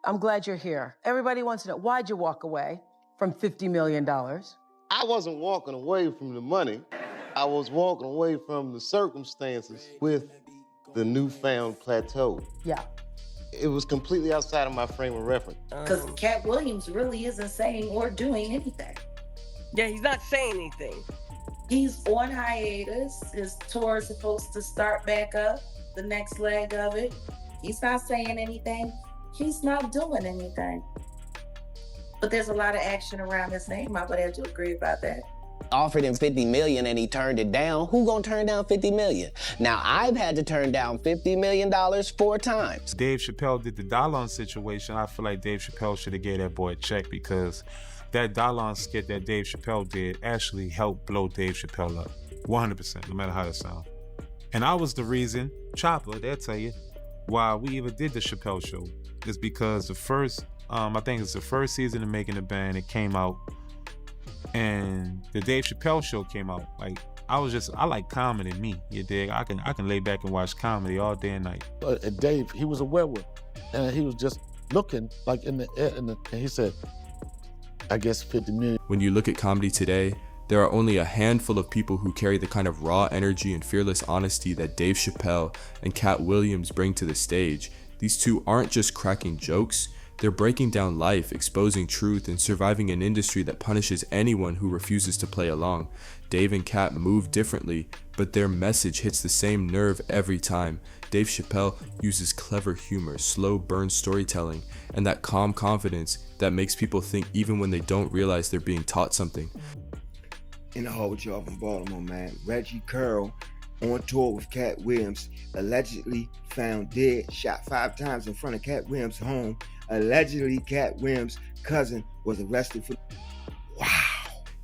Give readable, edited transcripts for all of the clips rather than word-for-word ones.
I'm glad you're here. Everybody wants to know, why'd you walk away from $50 million? I wasn't walking away from the money. I was walking away from the circumstances with the newfound plateau. Yeah. It was completely outside of my frame of reference. Because Katt Williams really isn't saying or doing anything. Yeah, he's not saying anything. He's on hiatus. His tour is supposed to start back up, the next leg of it. He's not saying anything. He's not doing anything. But there's a lot of action around his name. I would have to agree about that. Offered him $50 million and he turned it down. Who gonna turn down $50 million? Now, I've had to turn down $50 million 4 times. Dave Chappelle did the Dalon situation. I feel like Dave Chappelle should have gave that boy a check because that Dalon skit that Dave Chappelle did actually helped blow Dave Chappelle up. 100%, no matter how that sounds. And I was the reason, Chopper, they'll tell you, why we even did the Chappelle show. It's because the first, I think it's the first season of Making the Band, it came out, and the Dave Chappelle show came out. Like, I like comedy, me, you dig? I can lay back and watch comedy all day and night. Dave, he was a werewolf, and he was just looking like in the air, and he said, I guess 50 million. When you look at comedy today, there are only a handful of people who carry the kind of raw energy and fearless honesty that Dave Chappelle and Katt Williams bring to the stage. These two aren't just cracking jokes, they're breaking down life, exposing truth, and surviving an industry that punishes anyone who refuses to play along. Dave and Katt move differently, but their message hits the same nerve every time. Dave Chappelle uses clever humor, slow burn storytelling, and that calm confidence that makes people think even when they don't realize they're being taught something. In the hall with y'all from Baltimore, man. Reggie Curl on tour with Katt Williams, allegedly found dead, shot 5 times in front of Katt Williams' home. Allegedly, Katt Williams' cousin was arrested for... Wow.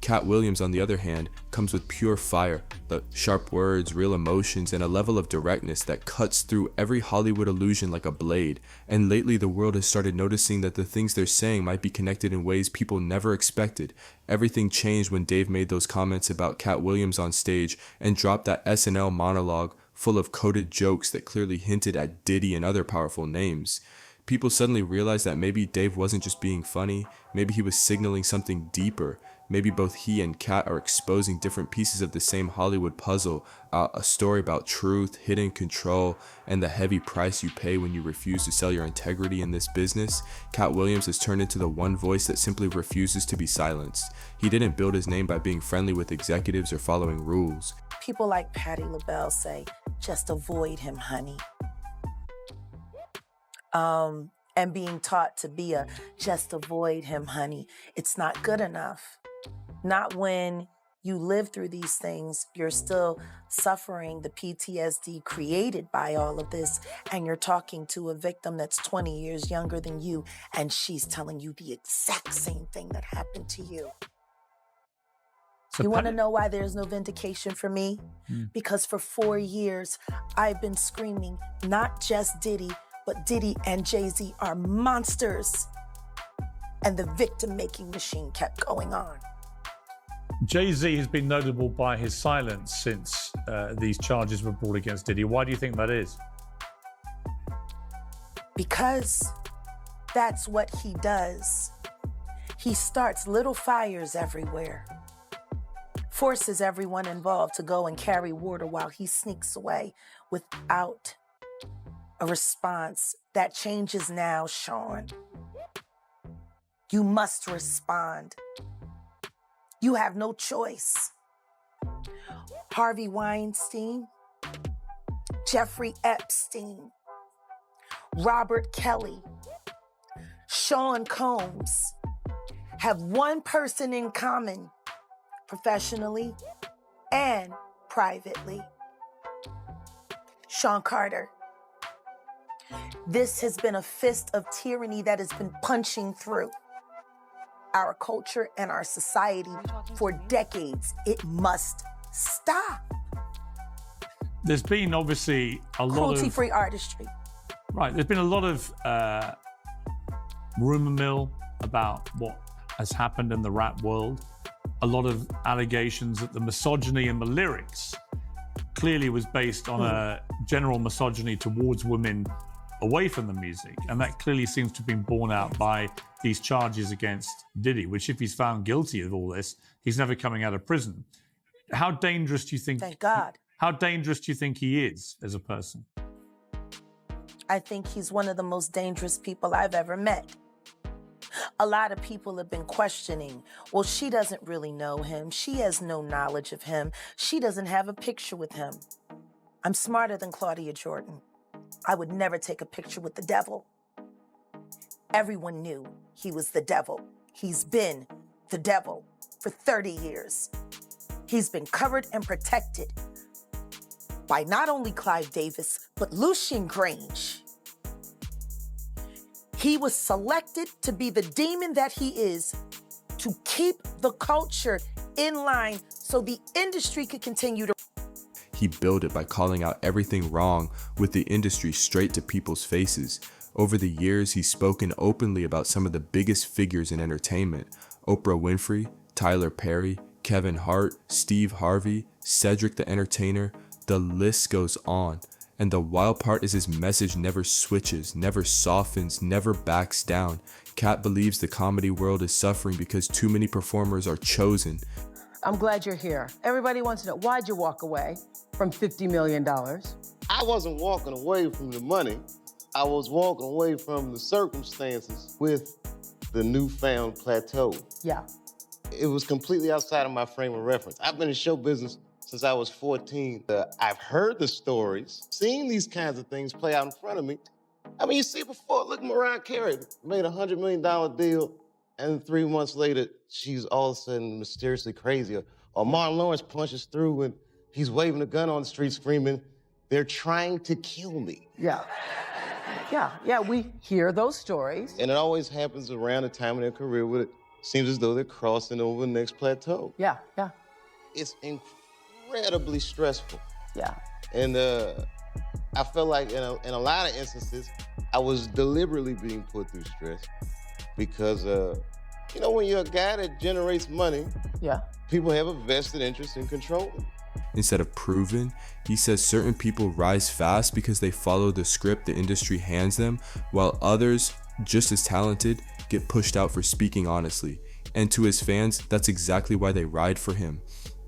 Katt Williams, on the other hand, comes with pure fire, the sharp words, real emotions, and a level of directness that cuts through every Hollywood illusion like a blade. And lately, the world has started noticing that the things they're saying might be connected in ways people never expected. Everything changed when Dave made those comments about Katt Williams on stage and dropped that SNL monologue full of coded jokes that clearly hinted at Diddy and other powerful names. People suddenly realized that maybe Dave wasn't just being funny, maybe he was signaling something deeper. Maybe both he and Katt are exposing different pieces of the same Hollywood puzzle, a story about truth, hidden control, and the heavy price you pay when you refuse to sell your integrity in this business. Katt Williams has turned into the one voice that simply refuses to be silenced. He didn't build his name by being friendly with executives or following rules. People like Patti LaBelle say, just avoid him, honey. And being taught to be just avoid him, honey. It's not good enough. Not when you live through these things, you're still suffering the PTSD created by all of this, and you're talking to a victim that's 20 years younger than you, and she's telling you the exact same thing that happened to you. So you want to know why there's no vindication for me? Because for 4 years, I've been screaming, not just Diddy, but Diddy and Jay-Z are monsters. And the victim-making machine kept going on. Jay-Z has been notable by his silence since these charges were brought against Diddy. Why do you think that is? Because that's what he does. He starts little fires everywhere, forces everyone involved to go and carry water while he sneaks away without a response. That changes now, Sean. You must respond. You have no choice. Harvey Weinstein, Jeffrey Epstein, Robert Kelly, Sean Combs have one person in common, professionally and privately. Sean Carter. This has been a fist of tyranny that has been punching through our culture and our society for decades. It must stop. There's been obviously a lot of... Cruelty-free artistry. Right, there's been a lot of rumor mill about what has happened in the rap world. A lot of allegations that the misogyny in the lyrics clearly was based on a general misogyny towards women away from the music. And that clearly seems to have been borne out by these charges against Diddy, which if he's found guilty of all this, he's never coming out of prison. How dangerous do you think... Thank God. How dangerous do you think he is as a person? I think he's one of the most dangerous people I've ever met. A lot of people have been questioning, well, she doesn't really know him. She has no knowledge of him. She doesn't have a picture with him. I'm smarter than Claudia Jordan. I would never take a picture with the devil. Everyone knew he was the devil. He's been the devil for 30 years. He's been covered and protected by not only Clive Davis, but Lucien Grange. He was selected to be the demon that he is to keep the culture in line so the industry could continue to... He built it by calling out everything wrong with the industry straight to people's faces. Over the years, he's spoken openly about some of the biggest figures in entertainment: Oprah Winfrey, Tyler Perry, Kevin Hart, Steve Harvey, Cedric the Entertainer. The list goes on. And the wild part is his message never switches, never softens, never backs down. Katt believes the comedy world is suffering because too many performers are chosen. I'm glad you're here. Everybody wants to know, why'd you walk away from $50 million? I wasn't walking away from the money. I was walking away from the circumstances with the newfound plateau. Yeah. It was completely outside of my frame of reference. I've been in show business since I was 14. I've heard the stories, seen these kinds of things play out in front of me. I mean, you see before, look, Mariah Carey made a $100 million deal, and 3 months later, she's all of a sudden mysteriously crazy. Or Martin Lawrence punches through and he's waving a gun on the street screaming, "They're trying to kill me." Yeah. Yeah, we hear those stories. And it always happens around the time of their career where it seems as though they're crossing over the next plateau. Yeah. It's incredibly stressful. Yeah. And I felt like in a lot of instances, I was deliberately being put through stress because, when you're a guy that generates money, yeah, people have a vested interest in controlling. Instead of proven, he says certain people rise fast because they follow the script the industry hands them, while others, just as talented, get pushed out for speaking honestly. And to his fans, that's exactly why they ride for him.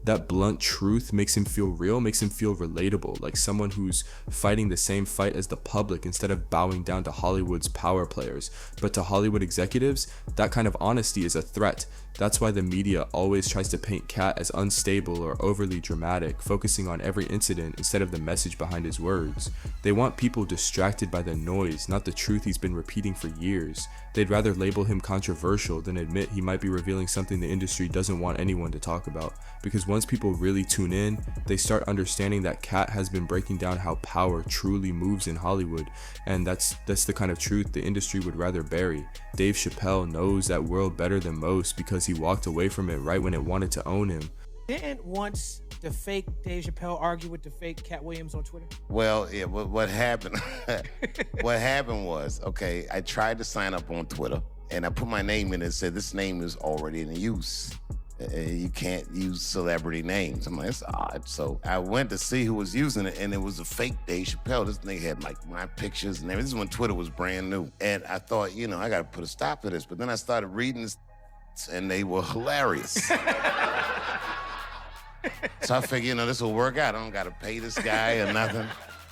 That blunt truth makes him feel real, makes him feel relatable, like someone who's fighting the same fight as the public instead of bowing down to Hollywood's power players. But to Hollywood executives, that kind of honesty is a threat. That's why the media always tries to paint Katt as unstable or overly dramatic, focusing on every incident instead of the message behind his words. They want people distracted by the noise, not the truth he's been repeating for years. They'd rather label him controversial than admit he might be revealing something the industry doesn't want anyone to talk about. Because once people really tune in, they start understanding that Katt has been breaking down how power truly moves in Hollywood, and that's the kind of truth the industry would rather bury. Dave Chappelle knows that world better than most because he walked away from it right when it wanted to own him. Didn't once the fake Dave Chappelle argue with the fake Katt Williams on Twitter? Well, yeah, what happened? What happened was, okay, I tried to sign up on Twitter, and I put my name in and said, this name is already in use. You can't use celebrity names. I'm like, it's odd. So I went to see who was using it, and it was a fake Dave Chappelle. This nigga had like my pictures and everything. This is when Twitter was brand new. And I thought, I got to put a stop to this. But then I started reading this, and they were hilarious. So I figured, this will work out. I don't got to pay this guy or nothing.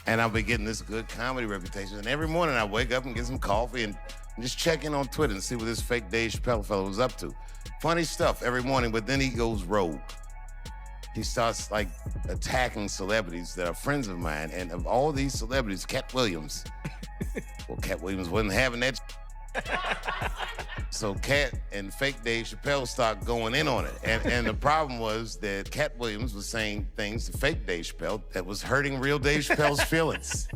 And I'll be getting this good comedy reputation. And every morning I wake up and get some coffee and just check in on Twitter and see what this fake Dave Chappelle fellow was up to. Funny stuff every morning, but then he goes rogue. He starts like attacking celebrities that are friends of mine. And of all these celebrities, Katt Williams. Well, Katt Williams wasn't having that. So Katt and fake Dave Chappelle start going in on it. And the problem was that Katt Williams was saying things to fake Dave Chappelle that was hurting real Dave Chappelle's feelings.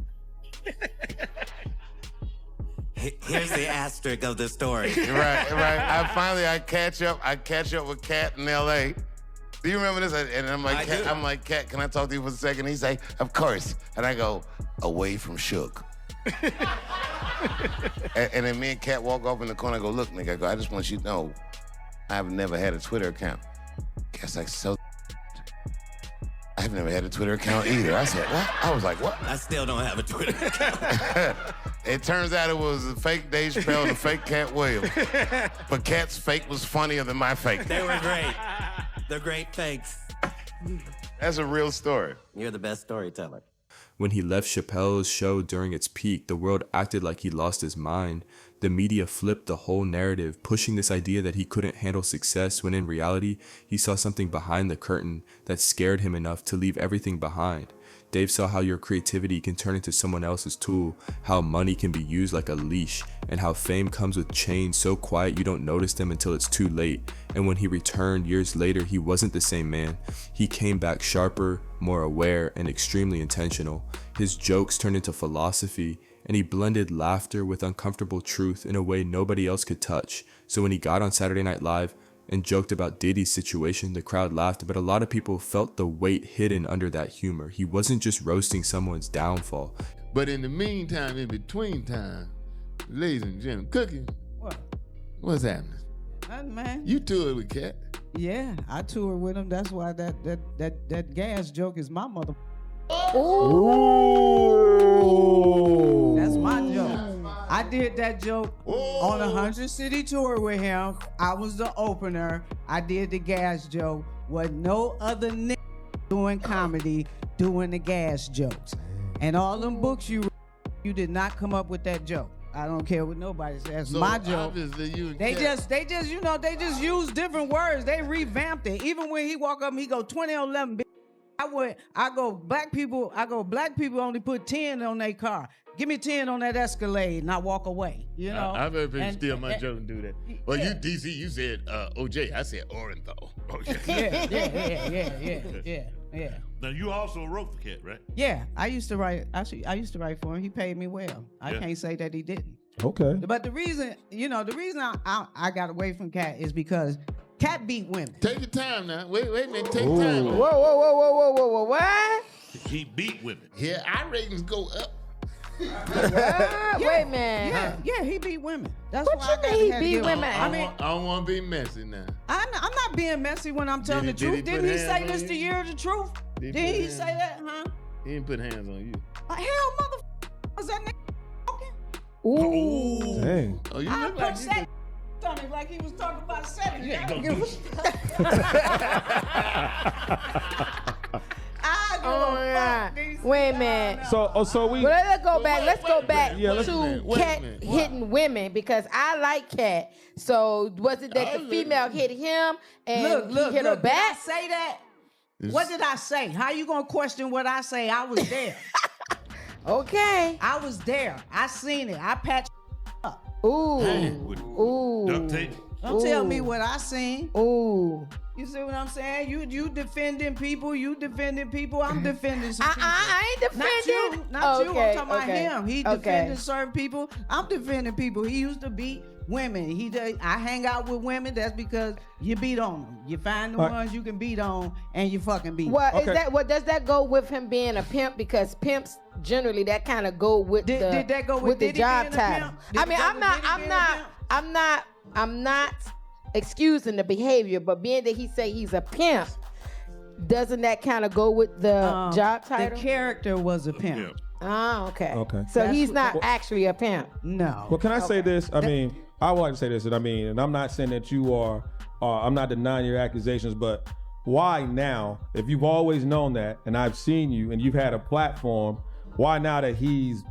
Here's the asterisk of the story. Right. I catch up with Katt in L.A. Do you remember this? And I'm like, Katt, can I talk to you for a second? He's like, of course. And I go, away from Shook. and then me and Katt walk off in the corner. I go, look, nigga, I just want you to know, I've never had a Twitter account. Katt's like, so I've never had a Twitter account either. I said, what? I was like, what? I still don't have a Twitter account. It turns out it was a fake Dave Chappelle and a fake Katt Williams. But Katt's fake was funnier than my fake. They were great. They're great fakes. That's a real story. You're the best storyteller. When he left Chappelle's show during its peak, the world acted like he lost his mind. The media flipped the whole narrative, pushing this idea that he couldn't handle success when in reality, he saw something behind the curtain that scared him enough to leave everything behind. Dave saw how your creativity can turn into someone else's tool, how money can be used like a leash, and how fame comes with chains so quiet you don't notice them until it's too late. And when he returned years later, he wasn't the same man. He came back sharper, more aware, and extremely intentional. His jokes turned into philosophy, and he blended laughter with uncomfortable truth in a way nobody else could touch. So when he got on Saturday Night Live and joked about Diddy's situation, the crowd laughed, but a lot of people felt the weight hidden under that humor. He wasn't just roasting someone's downfall. But in the meantime, in between time, ladies and gentlemen, Cookie, what's happening? Nothing, man. You toured with Katt. Yeah, I toured with him. That's why that gas joke is my mother. Ooh. That's my joke. I did that joke on a 100 city tour with him. I was the opener. I did the gas joke. Was no other nigga doing comedy doing the gas jokes. And all them books you did not come up with that joke. I don't care what nobody says. So my joke. Obviously you and They Katt- just use different words. They revamped it. Even when he walk up, he go 20 on 11. I go black people only put 10 on their car. Give me 10 on that Escalade and I walk away. You know. I've heard people steal my joke and do that. Well, you DC, you said OJ. I said Orenthal. Yeah. Now you also wrote for Katt, right? Yeah, I used to write for him. He paid me well. I Yeah. can't say that he didn't. Okay. But the reason I got away from Katt is because Katt beat women. Take your time now. Wait a minute. Take time. Whoa. What? He beat women. Yeah, our ratings go up. Wait a minute. Yeah, he beat women. That's What why you I got mean he had to beat give him- women? I mean, I don't want to be messy now. I'm not being messy when I'm telling the Did he truth. put Didn't he hands say on this you? the year of the truth? Did Did he he put say hands- that, huh? He didn't put hands on you. Hell, mother, was that nigga talking? Ooh. Dang. Oh, you I look like put you sex on him like he was talking about sex. Yeah, I don't don't give a do I Oh, give a yeah. fuck, DC. Wait a minute. No. So we. Well, let's go back. Let's go back Yeah, let's- to wait a Katt minute. hitting women because I like Katt. So was it that the female hit him and he hit her Did I back? say that? What did I say? How you gonna question what I say? I was there. Okay. I was there. I seen it. I patched up. Ooh. With Ooh. duct tape. Don't tell me what I seen. Ooh. You see what I'm saying? You defending people. You defending people. I'm defending some people. I ain't defending. Not you. Okay, I'm talking okay, about him. He okay. defending certain people. I'm defending people. He used to beat women. I hang out with women. That's because you beat on them. You find the ones you can beat on, and you fucking beat. Well, them. is that what does that go with him being a pimp? Because pimps generally that kind of go with Did that go with the Diddy job being a title. pimp? Did I it mean, go I'm with not, Diddy I'm being a not, pimp? I'm not excusing the behavior, but being that he say he's a pimp, doesn't that kind of go with the job title? The character was a pimp. Oh, okay. Okay. So That's he's what- not actually a pimp. No. Well, can I say this? I mean, I would like to say this, and I mean, and I'm not saying that you are, I'm not denying your accusations, but why now? If you've always known that, and I've seen you, and you've had a platform, why now that he's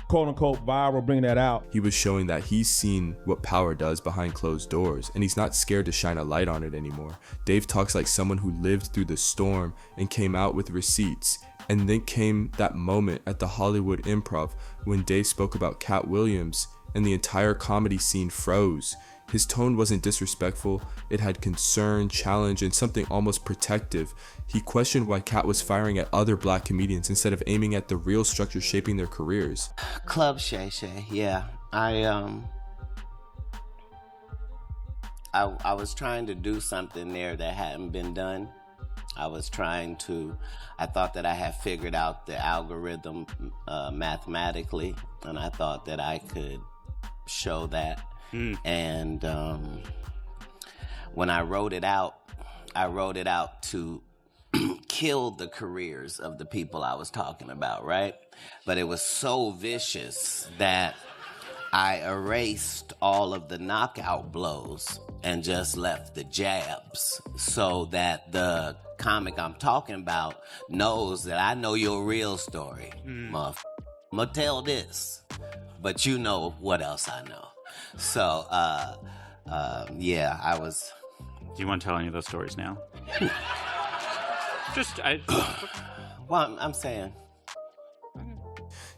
quote unquote viral, bring that out? He was showing that he's seen what power does behind closed doors, and he's not scared to shine a light on it anymore. Dave talks like someone who lived through the storm and came out with receipts. And then came that moment at the Hollywood Improv when Dave spoke about Katt Williams and the entire comedy scene froze. His tone wasn't disrespectful, it had concern, challenge, and something almost protective. He questioned why Katt was firing at other black comedians instead of aiming at the real structure shaping their careers. Club Shay Shay, yeah. I was trying to do something there that hadn't been done. I thought that I had figured out the algorithm mathematically, and I thought that I could show that. And when I wrote it out to killed the careers of the people I was talking about, right? But it was so vicious that I erased all of the knockout blows and just left the jabs so that the comic I'm talking about knows that I know your real story. Motherfucker, I'm gonna tell this, but you know what else I know. So, yeah, I was... Do you want to tell any of those stories now? Well, I'm saying...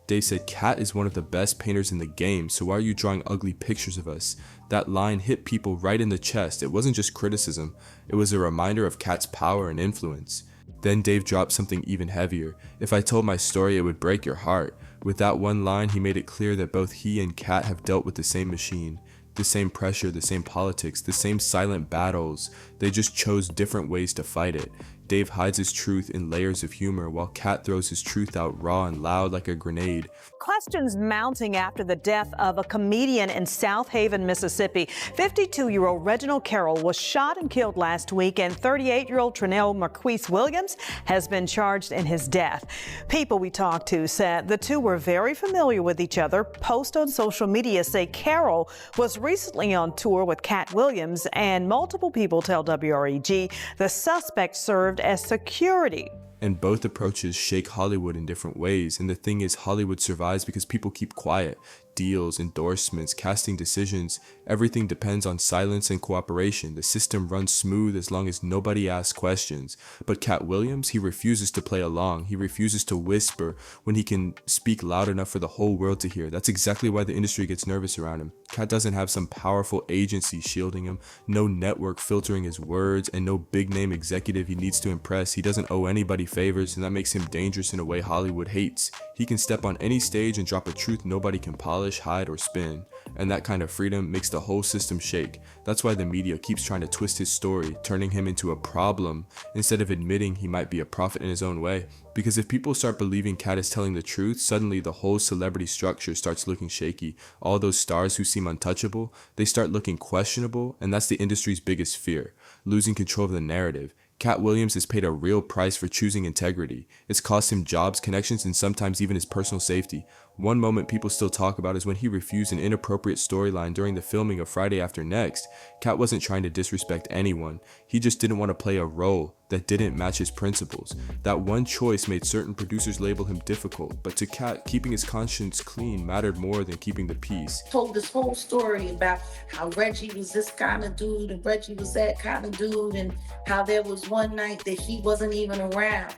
Dave said, Katt is one of the best painters in the game, so why are you drawing ugly pictures of us? That line hit people right in the chest. It wasn't just criticism, it was a reminder of Katt's power and influence. Then Dave dropped something even heavier. If I told my story, it would break your heart. With that one line, he made it clear that both he and Katt have dealt with the same machine. The same pressure, the same politics, the same silent battles. They just chose different ways to fight it. Dave hides his truth in layers of humor, while Katt throws his truth out raw and loud like a grenade. Questions mounting after the death of a comedian in South Haven, Mississippi. 52-year-old Reginald Carroll was shot and killed last week, and 38-year-old Trinell Marquise Williams has been charged in his death. People we talked to said the two were very familiar with each other. Posts on social media say Carroll was recently on tour with Katt Williams, and multiple people tell WREG the suspect served as security. And both approaches shake Hollywood in different ways, and the thing is, Hollywood survives because people keep quiet. Deals, endorsements, casting decisions, everything depends on silence and cooperation. The system runs smooth as long as nobody asks questions. But Katt Williams, he refuses to play along. He refuses to whisper when he can speak loud enough for the whole world to hear. That's exactly why the industry gets nervous around him. Katt doesn't have some powerful agency shielding him, no network filtering his words, and no big name executive he needs to impress. He doesn't owe anybody favors, and that makes him dangerous in a way Hollywood hates. He can step on any stage and drop a truth nobody can polish, hide, or spin, and that kind of freedom makes the whole system shake. That's why the media keeps trying to twist his story, turning him into a problem instead of admitting he might be a prophet in his own way. Because if people start believing Katt is telling the truth, suddenly the whole celebrity structure starts looking shaky. All those stars who seem untouchable, they start looking questionable, and that's the industry's biggest fear, losing control of the narrative. Katt Williams has paid a real price for choosing integrity. It's cost him jobs, connections, and sometimes even his personal safety. One moment people still talk about is when he refused an inappropriate storyline during the filming of Friday After Next. Katt wasn't trying to disrespect anyone. He just didn't want to play a role that didn't match his principles. That one choice made certain producers label him difficult, but to Katt, keeping his conscience clean mattered more than keeping the peace. Told this whole story about how Reggie was this kind of dude and Reggie was that kind of dude, and how there was one night that he wasn't even around.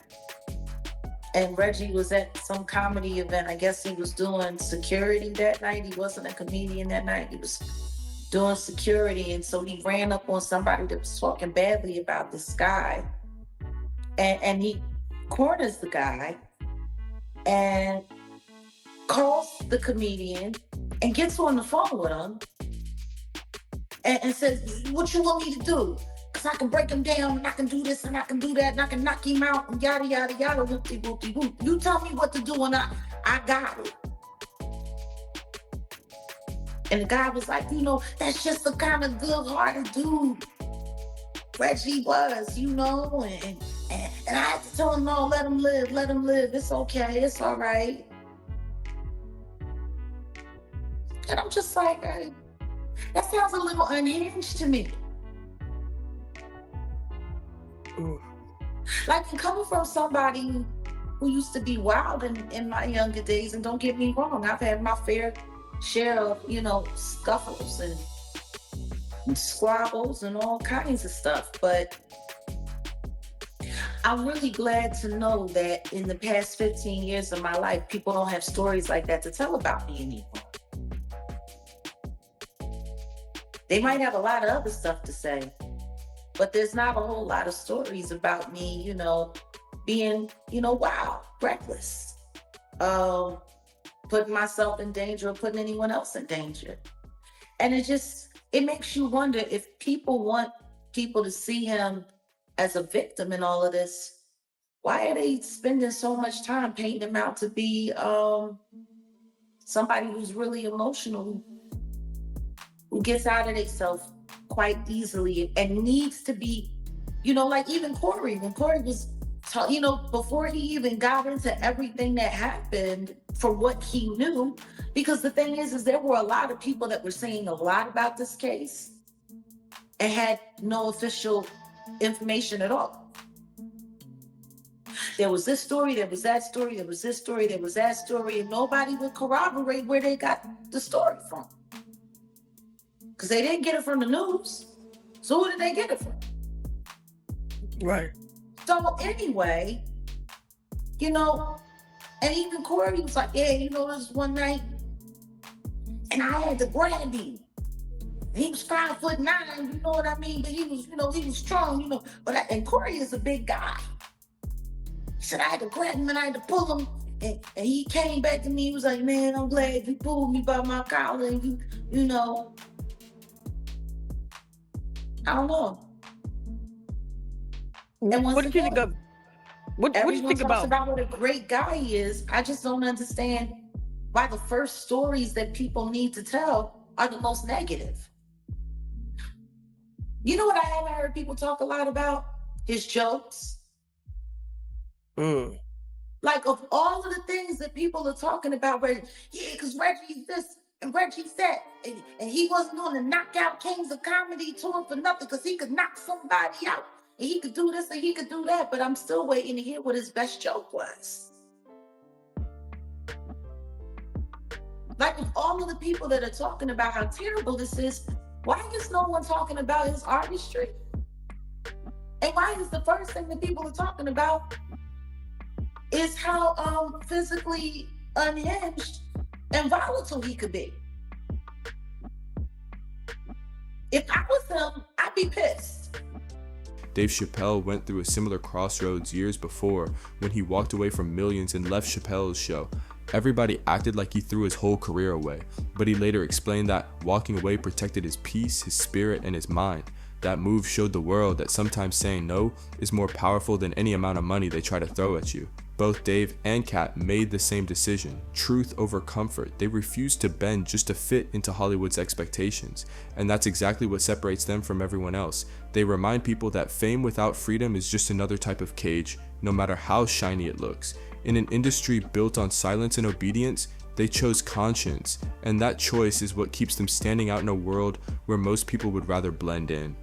And Reggie was at some comedy event. I guess he was doing security that night. He wasn't a comedian that night. He was doing security. And so he ran up on somebody that was talking badly about this guy. And he corners the guy and calls the comedian and gets on the phone with him and says, "What you want me to do? Because I can break him down and I can do this and I can do that and I can knock him out and yada, yada, yada, whoopty, whoopty, whoop. You tell me what to do and I got it." And the guy was like, that's just the kind of good-hearted dude Reggie was, and I had to tell him, no, let him live. It's okay, it's all right. And I'm just like, that sounds a little unhinged to me. Like, coming from somebody who used to be wild in my younger days, and don't get me wrong, I've had my fair share of, scuffles and squabbles and all kinds of stuff, but I'm really glad to know that in the past 15 years of my life, people don't have stories like that to tell about me anymore. They might have a lot of other stuff to say, but there's not a whole lot of stories about me, being, wild, reckless, putting myself in danger or putting anyone else in danger. And it makes you wonder, if people want people to see him as a victim in all of this, why are they spending so much time painting him out to be somebody who's really emotional, who gets out of themselves quite easily and needs to be, like even Corey, when Corey was before he even got into everything that happened for what he knew, because the thing is there were a lot of people that were saying a lot about this case and had no official information at all. There was this story, there was that story, there was this story, there was that story, and nobody would corroborate where they got the story from. Because they didn't get it from the news. So who did they get it from? Right. So anyway, and even Corey was like, yeah, this one night, and I had to grab him. He was 5'9", you know what I mean? But he was strong, and Corey is a big guy. He said, I had to grab him and I had to pull him. And he came back to me, he was like, man, I'm glad you pulled me by my collar and you know. I don't know. And what did you think of? What do you think about what a great guy he is? I just don't understand why the first stories that people need to tell are the most negative. You know what I haven't heard people talk a lot about? His jokes. Like, of all of the things that people are talking about, because Reggie's this and Reggie's that, and he wasn't on the Knockout Kings of Comedy tour for nothing because he could knock somebody out. And he could do this and he could do that, but I'm still waiting to hear what his best joke was. Like, of all of the people that are talking about how terrible this is, why is no one talking about his artistry? And why is the first thing that people are talking about is how physically unhinged and volatile he could be? If I was him, I'd be pissed. Dave Chappelle went through a similar crossroads years before when he walked away from millions and left Chappelle's show. Everybody acted like he threw his whole career away, but he later explained that walking away protected his peace, his spirit, and his mind. That move showed the world that sometimes saying no is more powerful than any amount of money they try to throw at you. Both Dave and Katt made the same decision, truth over comfort. They refused to bend just to fit into Hollywood's expectations, and that's exactly what separates them from everyone else. They remind people that fame without freedom is just another type of cage, no matter how shiny it looks. In an industry built on silence and obedience, they chose conscience, and that choice is what keeps them standing out in a world where most people would rather blend in.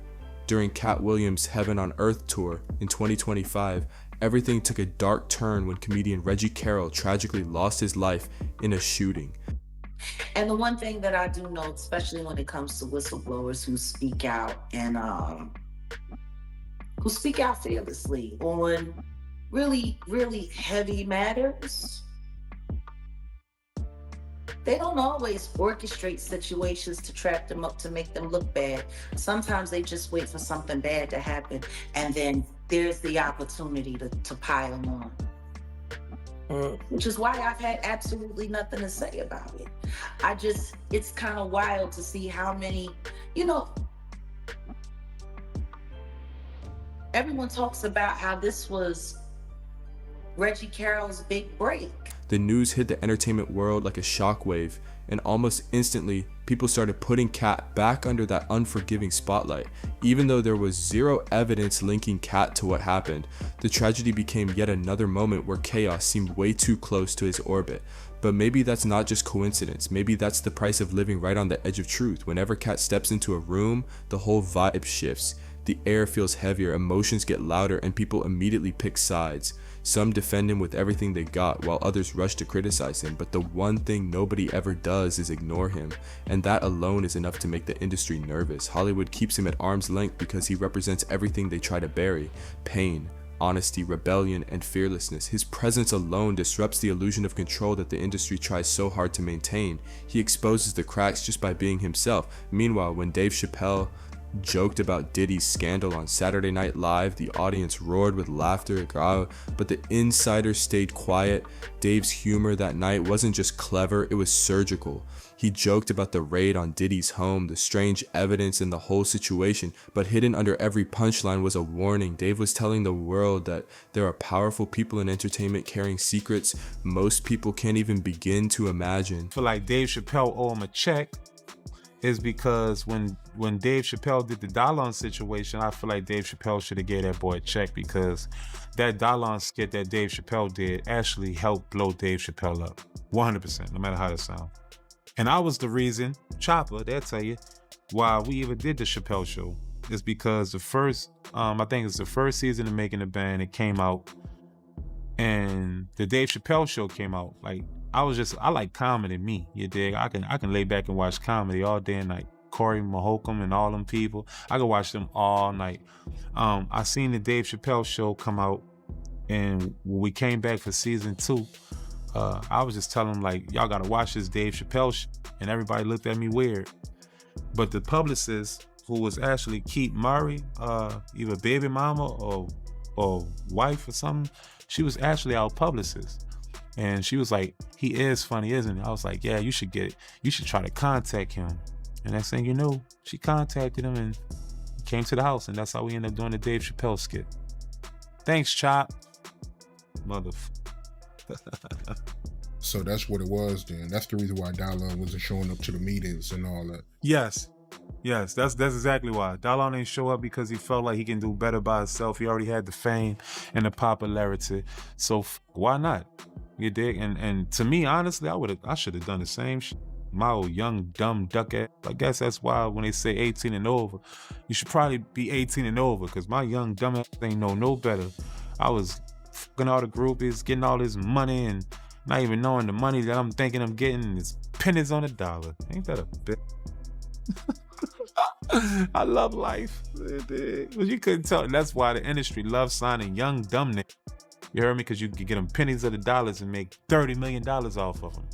During Katt Williams' Heaven on Earth tour in 2025, everything took a dark turn when comedian Reggie Carroll tragically lost his life in a shooting. And the one thing that I do know, especially when it comes to whistleblowers who speak out and who speak out fearlessly on really, really heavy matters, they don't always orchestrate situations to trap them up to make them look bad. Sometimes they just wait for something bad to happen, and then there's the opportunity to pile on. Which is why I've had absolutely nothing to say about it. It's kind of wild to see how many, everyone talks about how this was Reggie Carroll's big break. The news hit the entertainment world like a shockwave, and almost instantly, people started putting Katt back under that unforgiving spotlight. Even though there was zero evidence linking Katt to what happened, the tragedy became yet another moment where chaos seemed way too close to his orbit. But maybe that's not just coincidence. Maybe that's the price of living right on the edge of truth. Whenever Katt steps into a room, the whole vibe shifts. The air feels heavier, emotions get louder, and people immediately pick sides. Some defend him with everything they got, while others rush to criticize him, but the one thing nobody ever does is ignore him, and that alone is enough to make the industry nervous. Hollywood keeps him at arm's length because he represents everything they try to bury: pain, honesty, rebellion, and fearlessness. His presence alone disrupts the illusion of control that the industry tries so hard to maintain. He exposes the cracks just by being himself. Meanwhile, when Dave Chappelle joked about Diddy's scandal on Saturday Night Live, the audience roared with laughter, but the insiders stayed quiet. Dave's humor that night wasn't just clever, it was surgical. He joked about the raid on Diddy's home, the strange evidence in the whole situation, but hidden under every punchline was a warning. Dave was telling the world that there are powerful people in entertainment carrying secrets most people can't even begin to imagine. I feel like Dave Chappelle owe him a check. is because when Dave Chappelle did the Dalon situation, I feel like Dave Chappelle should have gave that boy a check, because that Dalon skit that Dave Chappelle did actually helped blow Dave Chappelle up. 100%, no matter how that sounds. And I was the reason, Chopper, they'll tell you, why we even did the Chappelle show. Is because the first, I think it's the first season of Making the Band, it came out, and the Dave Chappelle show came out. Like, I like comedy, me, you dig? I can lay back and watch comedy all day and night. Corey Mahokam and all them people, I can watch them all night. I seen the Dave Chappelle show come out, and when we came back for season 2, I was just telling them, like, y'all gotta watch this Dave Chappelle show, and everybody looked at me weird. But the publicist, who was actually Keith Murray, either baby mama or wife or something, she was actually our publicist. And she was like, he is funny, isn't he? I was like, yeah, you should try to contact him. And next thing you know, she contacted him and came to the house, and that's how we ended up doing the Dave Chappelle skit. Thanks, Chop. So that's what it was then. That's the reason why Dalon wasn't showing up to the meetings and all that. Yes, that's exactly why. Dalon ain't show up because he felt like he can do better by himself. He already had the fame and the popularity. So why not? You dig? And to me, honestly, I should have done the same shit. My old young, dumb duck ass. I guess that's why when they say 18 and over, you should probably be 18 and over, because my young, dumb ass ain't know no better. I was fucking all the groupies, getting all this money, and not even knowing the money that I'm thinking I'm getting is pennies on a dollar. Ain't that a bit? I love life. But you couldn't tell. That's why the industry loves signing young, dumb niggas. You heard me? Because you could get them pennies of the dollars and make $30 million off of them.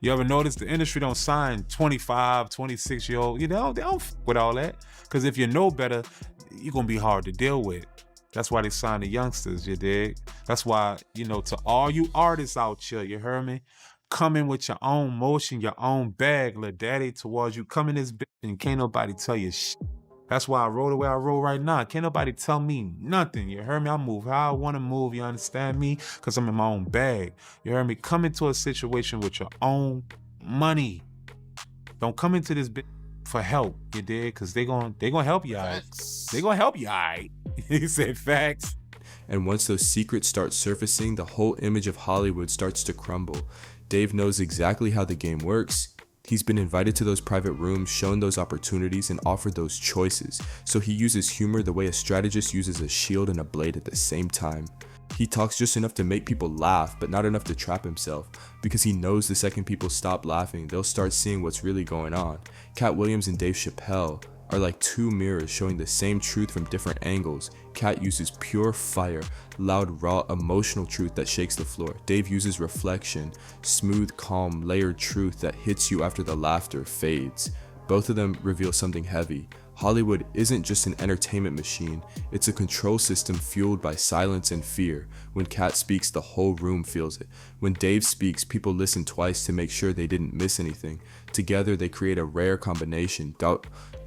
You ever notice the industry don't sign 25, 26-year-old? You know, they don't f with all that. Because if you know better, you're going to be hard to deal with. That's why they sign the youngsters, you dig? That's why, to all you artists out here, you heard me? Come in with your own motion, your own bag, little daddy, towards you. Come in this bitch and can't nobody tell you shit. That's why I roll the way I roll right now. Can't nobody tell me nothing. You heard me? I move how I want to move. You understand me? Because I'm in my own bag. You heard me? Come into a situation with your own money. Don't come into this bitch for help, you dig? Because they gonna help you, all right? They gonna help you, all right? He said facts. And once those secrets start surfacing, the whole image of Hollywood starts to crumble. Dave knows exactly how the game works. He's been invited to those private rooms, shown those opportunities, and offered those choices. So he uses humor the way a strategist uses a shield and a blade at the same time. He talks just enough to make people laugh, but not enough to trap himself, because he knows the second people stop laughing, they'll start seeing what's really going on. Katt Williams and Dave Chappelle are like two mirrors showing the same truth from different angles. Katt uses pure fire, loud, raw, emotional truth that shakes the floor. Dave uses reflection, smooth, calm, layered truth that hits you after the laughter fades. Both of them reveal something heavy. Hollywood isn't just an entertainment machine, it's a control system fueled by silence and fear. When Katt speaks, the whole room feels it. When Dave speaks, people listen twice to make sure they didn't miss anything. Together, they create a rare combination.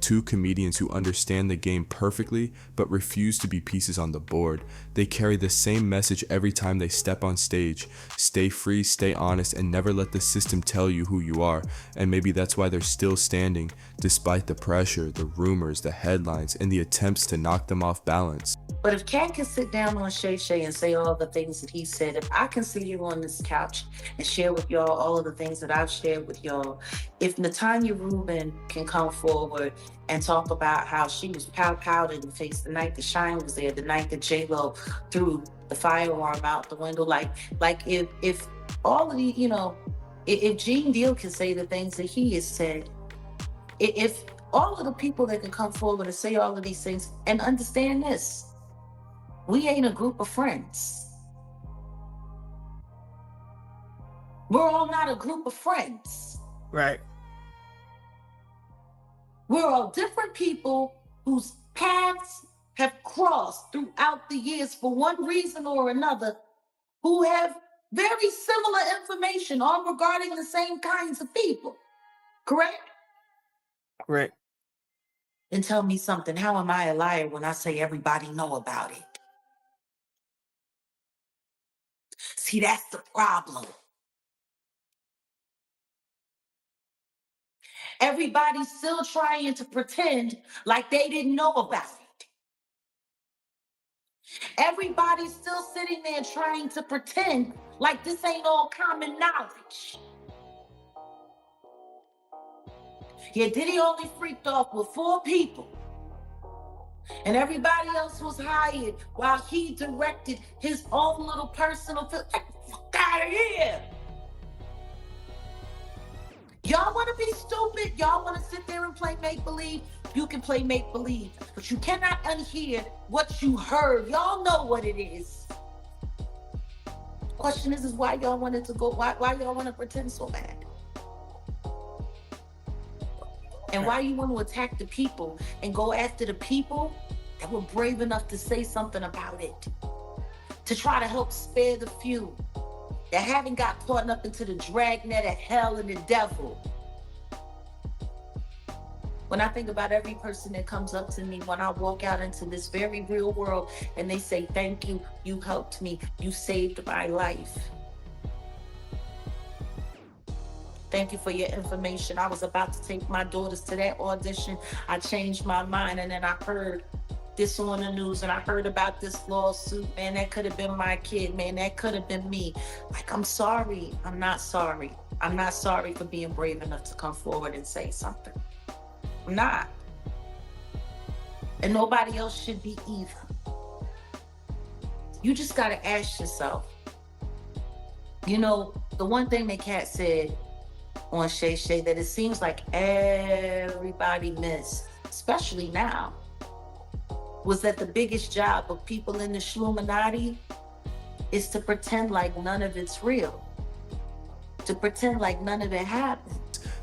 Two comedians who understand the game perfectly, but refuse to be pieces on the board. They carry the same message every time they step on stage. Stay free, stay honest, and never let the system tell you who you are. And maybe that's why they're still standing, despite the pressure, the rumors, the headlines, and the attempts to knock them off balance. But if Katt can sit down on Shay Shay and say all the things that he said, if I can sit here on this couch and share with y'all all of the things that I've shared with y'all, if Natanya Rubin can come forward and talk about how she was powdered in the face the night that Shine was there, the night that J-Lo threw the firearm out the window, like if all of the, if Gene Deal can say the things that he has said, if all of the people that can come forward and say all of these things and understand this, we ain't a group of friends. We're all not a group of friends. Right. We're all different people whose paths have crossed throughout the years for one reason or another, who have very similar information on regarding the same kinds of people. Correct? Correct. Then tell me something. How am I a liar when I say everybody know about it? See, that's the problem. Everybody's still trying to pretend like they didn't know about it. Everybody's still sitting there trying to pretend like this ain't all common knowledge. Yeah, Diddy only freaked off with 4 people. And everybody else was hired while he directed his own little personal film. Get the fuck out of here. Y'all want to be stupid? Y'all want to sit there and play make-believe? You can play make-believe, but you cannot unhear what you heard. Y'all know what it is. Question is why y'all wanted to go, why y'all want to pretend so bad? And why you want to attack the people and go after the people that were brave enough to say something about it, to try to help spare the few that haven't got caught up into the dragnet of hell and the devil. When I think about every person that comes up to me when I walk out into this very real world and they say, thank you, you helped me, you saved my life. Thank you for your information. I was about to take my daughters to that audition. I changed my mind, and then I heard this on the news, and I heard about this lawsuit. Man, that could have been my kid. Man, that could have been me. Like, I'm sorry. I'm not sorry. I'm not sorry for being brave enough to come forward and say something. I'm not. And nobody else should be either. You just got to ask yourself. You know, the one thing that Katt said on Shay Shay that it seems like everybody missed, especially now, was that the biggest job of people in the Shluminati is to pretend like none of it's real, to pretend like none of it happened.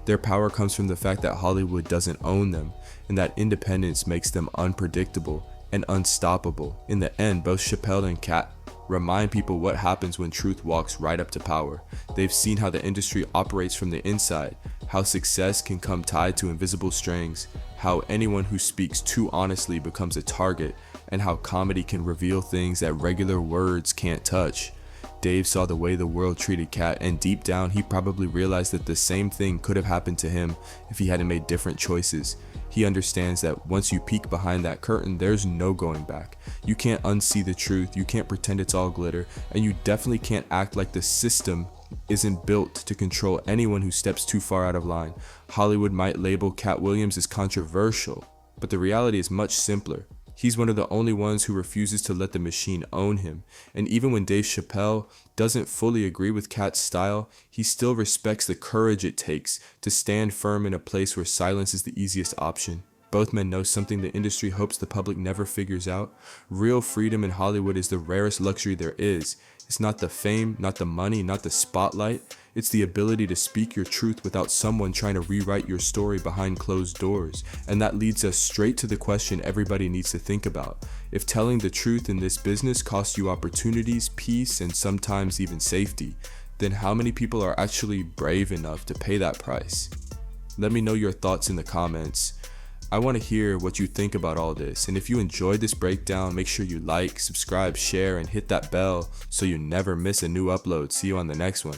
Their power comes from the fact that Hollywood doesn't own them, and that independence makes them unpredictable and unstoppable. In the end, both Chappelle and Katt remind people what happens when truth walks right up to power. They've seen how the industry operates from the inside, how success can come tied to invisible strings, how anyone who speaks too honestly becomes a target, and how comedy can reveal things that regular words can't touch. Dave saw the way the world treated Katt, and deep down he probably realized that the same thing could have happened to him if he hadn't made different choices. He understands that once you peek behind that curtain, there's no going back. You can't unsee the truth, you can't pretend it's all glitter, and you definitely can't act like the system isn't built to control anyone who steps too far out of line. Hollywood might label Katt Williams as controversial, but the reality is much simpler. He's one of the only ones who refuses to let the machine own him. And even when Dave Chappelle doesn't fully agree with Katt's style, he still respects the courage it takes to stand firm in a place where silence is the easiest option. Both men know something the industry hopes the public never figures out. Real freedom in Hollywood is the rarest luxury there is. It's not the fame, not the money, not the spotlight. It's the ability to speak your truth without someone trying to rewrite your story behind closed doors. And that leads us straight to the question everybody needs to think about. If telling the truth in this business costs you opportunities, peace, and sometimes even safety, then how many people are actually brave enough to pay that price? Let me know your thoughts in the comments. I want to hear what you think about all this, and if you enjoyed this breakdown, make sure you like, subscribe, share, and hit that bell so you never miss a new upload. See you on the next one.